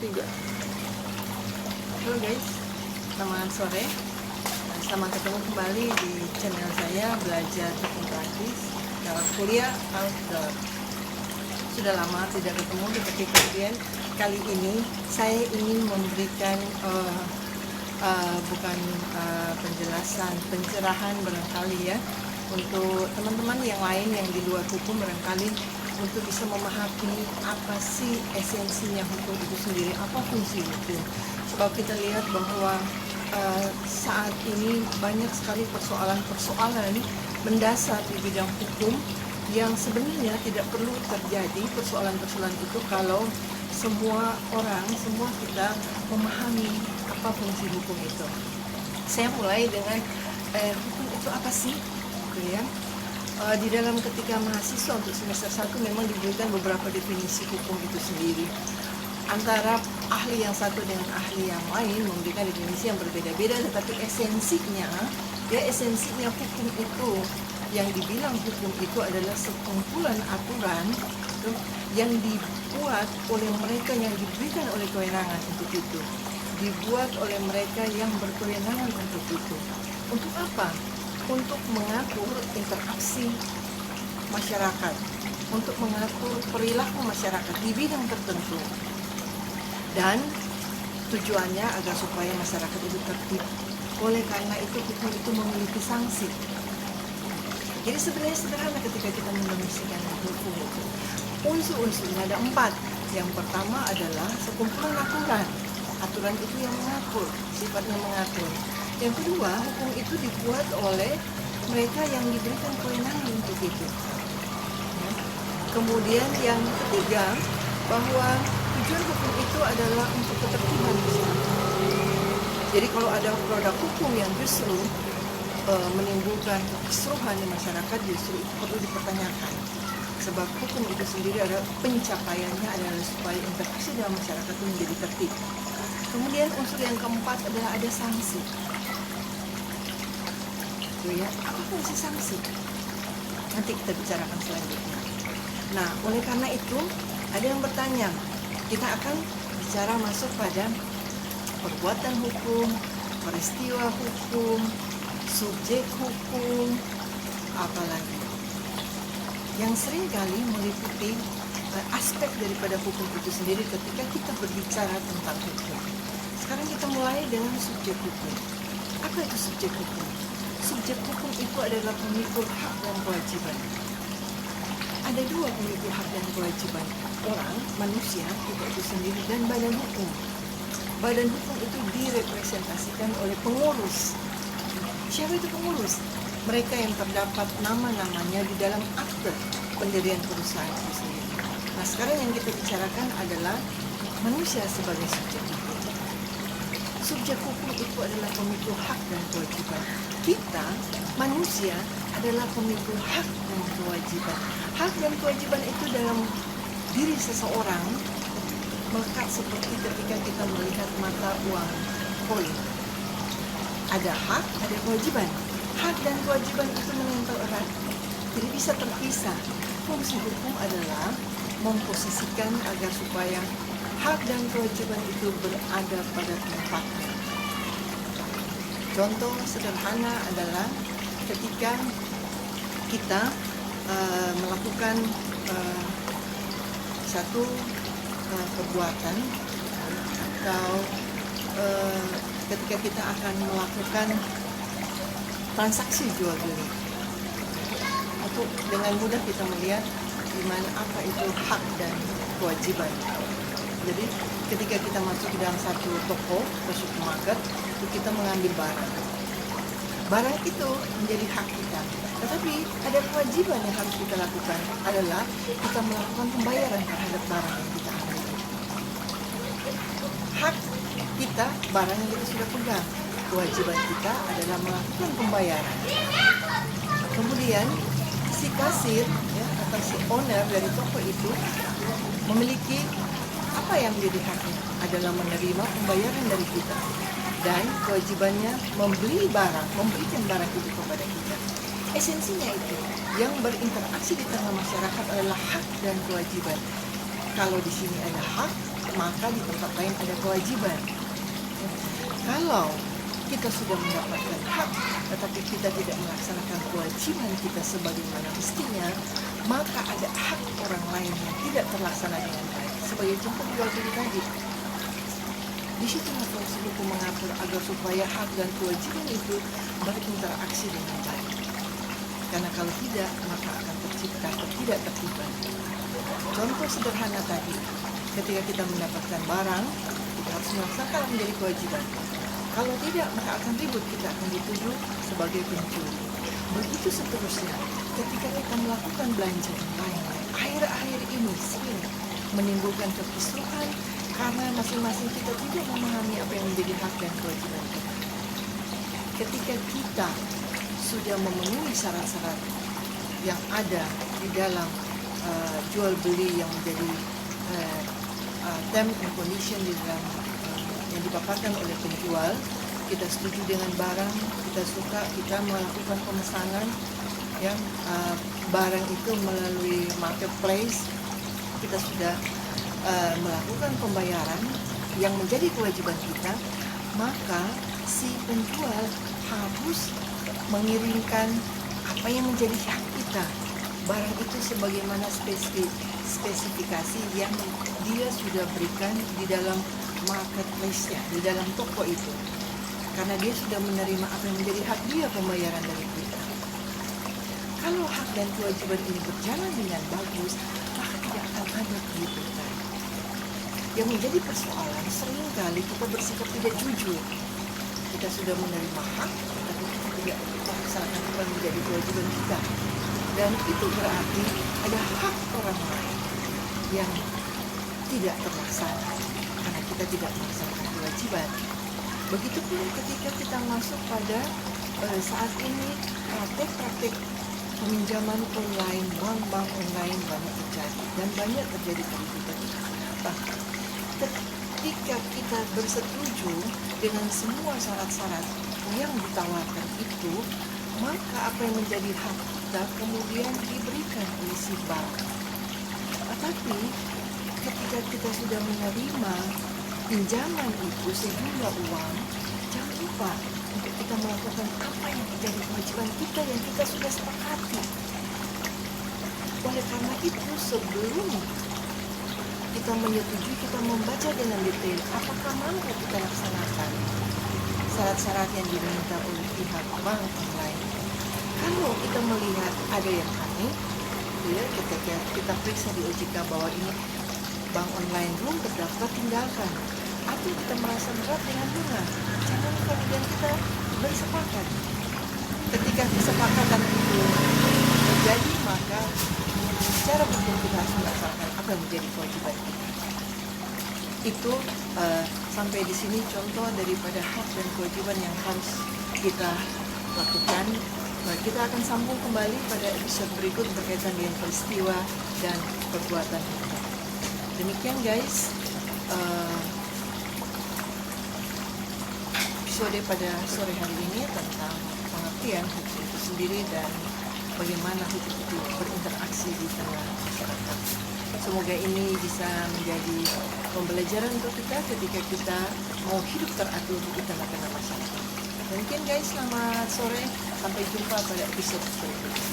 juga. Halo guys, selamat sore. Selamat ketemu kembali di channel saya Belajar Hukum Praktis dalam kuliah outdoor. Sudah lama tidak ketemu, tetapi kali ini saya ingin memberikan penjelasan, pencerahan barangkali ya, untuk teman-teman yang lain yang di luar hukum barangkali, untuk bisa memahami apa sih esensinya hukum itu sendiri, apa fungsi hukum. Sebab kita lihat bahwa saat ini banyak sekali persoalan-persoalan mendasar di bidang hukum yang sebenarnya tidak perlu terjadi persoalan-persoalan itu kalau semua kita memahami apa fungsi hukum itu. Saya mulai dengan hukum itu apa sih? Gitu ya. Di dalam ketika mahasiswa untuk semester 1 memang diberikan beberapa definisi hukum itu sendiri. Antara ahli yang satu dengan ahli yang lain memberikan definisi yang berbeda-beda, tetapi esensinya hukum itu, yang dibilang hukum itu adalah sekumpulan aturan yang dibuat oleh mereka yang diberikan oleh kewenangan untuk itu, dibuat oleh mereka yang berkewenangan untuk itu. Untuk apa? Untuk mengatur interaksi masyarakat, untuk mengatur perilaku masyarakat di bidang tertentu, dan tujuannya agar supaya masyarakat itu tertib. Oleh karena itu hukum itu memiliki sanksi. Jadi sebenarnya sederhana ketika kita mendefinisikan hukum itu. Unsur-unsurnya ada 4. Yang pertama adalah sekumpulan aturan. Aturan itu yang mengatur, sifatnya mengatur. Yang kedua, hukum itu dibuat oleh mereka yang diberikan kewenangan untuk itu. Ya. Kemudian yang ketiga, bahwa tujuan hukum itu adalah untuk ketertiban masyarakat. Jadi kalau ada produk hukum yang justru menimbulkan kekisruhan di masyarakat, justru itu perlu dipertanyakan. Sebab hukum itu sendiri adalah pencapaiannya adalah supaya interaksi dalam masyarakat itu menjadi tertib. Kemudian unsur yang keempat adalah ada sanksi. Ya, apa fungsi sanksi? Nanti kita bicarakan selanjutnya. Nah, oleh karena itu ada yang bertanya, kita akan bicara masuk pada perbuatan hukum, peristiwa hukum, subjek hukum, apalagi yang seringkali meliputi aspek daripada hukum itu sendiri ketika kita berbicara tentang hukum. Sekarang kita mulai dengan subjek hukum. Apa itu subjek hukum? Subjek hukum itu adalah pemikul hak dan kewajiban. Ada 2 pemikul hak dan kewajiban, orang, manusia, itu sendiri, dan badan hukum. Badan hukum itu direpresentasikan oleh pengurus. Siapa itu pengurus? Mereka yang terdapat nama-namanya di dalam akte pendirian perusahaan itu sendiri. Nah, sekarang yang kita bicarakan adalah manusia sebagai subjek hukum. Subjek hukum itu adalah pemikul hak dan kewajiban. Kita, manusia, adalah pemikul hak dan kewajiban. Hak dan kewajiban itu dalam diri seseorang melekat seperti ketika kita melihat mata uang koin. Ada hak, ada kewajiban. Hak dan kewajiban itu menempel erat, tidak bisa terpisah. Fungsi hukum adalah memposisikan agar supaya hak dan kewajiban itu berada pada tempatnya. Contoh sederhana adalah ketika kita melakukan satu perbuatan, atau ketika kita akan melakukan transaksi jual beli, atau dengan mudah kita melihat di mana apa itu hak dan kewajiban. Jadi ketika kita masuk ke dalam satu toko atau supermarket, itu kita mengambil barang. Barang itu menjadi hak kita. Tetapi ada kewajiban yang harus kita lakukan, adalah kita melakukan pembayaran terhadap barang yang kita ambil. Hak kita, barang yang kita sudah pegang. Kewajiban kita adalah melakukan pembayaran. Kemudian si kasir ya, atau si owner dari toko itu memiliki apa yang menjadi haknya, adalah menerima pembayaran dari kita, dan kewajibannya membeli barang, memberikan barang itu kepada kita. Esensinya itu, yang berinteraksi di tengah masyarakat adalah hak dan kewajiban. Kalau di sini ada hak, maka di tempat lain ada kewajiban. Kalau kita sudah mendapatkan hak, tetapi kita tidak melaksanakan kewajiban kita sebagaimana mestinya, maka ada hak orang lain yang tidak terlaksana dengan baik. Sebagai contoh jual beli tadi, di situ fungsi hukum mengatur agar supaya hak dan kewajiban itu berinteraksi dengan baik. Karena kalau tidak, maka akan tercipta ketidaktertiban. Contoh sederhana tadi, ketika kita mendapatkan barang, kita harus melaksanakan menjadi kewajiban. Kalau tidak, maka akan ribut, kita akan dituduh sebagai pencuri. Begitu seterusnya, ketika kita melakukan belanja yang lain-lain, akhir-akhir ini sering menimbulkan kekisruhan karena masing-masing kita tidak memahami apa yang menjadi hak dan kewajiban kita. Ketika kita sudah memenuhi syarat-syarat yang ada di dalam jual beli yang menjadi term and condition di dalam yang dipaparkan oleh penjual, kita setuju dengan barang, kita suka, kita melakukan pemesanan yang barang itu melalui marketplace, kita sudah melakukan pembayaran yang menjadi kewajiban kita, maka si penjual harus mengirimkan apa yang menjadi hak kita, barang itu sebagaimana spesifikasi yang dia sudah berikan di dalam marketplace-nya, di dalam toko itu, karena dia sudah menerima apa yang menjadi hak dia pembayaran dari kita. Kalau hak dan kewajiban ini berjalan dengan bagus, maka tidak akan ada keributan. Yang menjadi persoalan, seringkali kita bersikap tidak jujur. Kita sudah menerima hak, tapi kita tidak melaksanakan apa yang menjadi kewajiban kita. Dan itu berarti ada hak orang lain yang tidak terlaksana karena kita tidak melaksanakan kewajiban. Begitupun ketika kita masuk pada saat ini praktek-praktek peminjaman online, bank online banyak terjadi dan banyak terjadi keributan. Ketika kita bersetuju dengan semua syarat-syarat yang ditawarkan itu, maka apa yang menjadi hak kita kemudian diberikan oleh si bank. Tetapi ketika kita sudah menerima pinjaman itu sejumlah uang, jangan lupa untuk kita melakukan apa yang menjadi kewajiban kita yang kita sudah sepakati. Oleh karena itu, sebelum kita menyetujui, kita membaca dengan detail apakah mampu kita laksanakan syarat-syarat yang diminta oleh pihak bank online. Kalau kita melihat ada yang aneh, ya, ketika kita periksa di OJK bahwa ini bank online belum terdaftar, tinggalkan. Atau kita merasa berat dengan bunga, jangan kemudian kita bersepakat. Ketika kesepakatan itu terjadi, maka secara hukum kita harus melaksanakan apa yang menjadi kewajiban kita. Itu sampai di sini contoh daripada hak dan kewajiban yang harus kita lakukan. Kita akan sambung kembali pada episode berikut berkaitan dengan peristiwa dan perbuatan hukum. Demikian guys, episode pada sore hari ini tentang pengertian hukum itu sendiri dan bagaimana hukum itu berinteraksi di tengah masyarakat. Semoga ini bisa menjadi pembelajaran untuk kita ketika kita mau hidup teratur di tengah-tengah masyarakat. Mungkin guys, selamat sore, sampai jumpa pada episode berikutnya.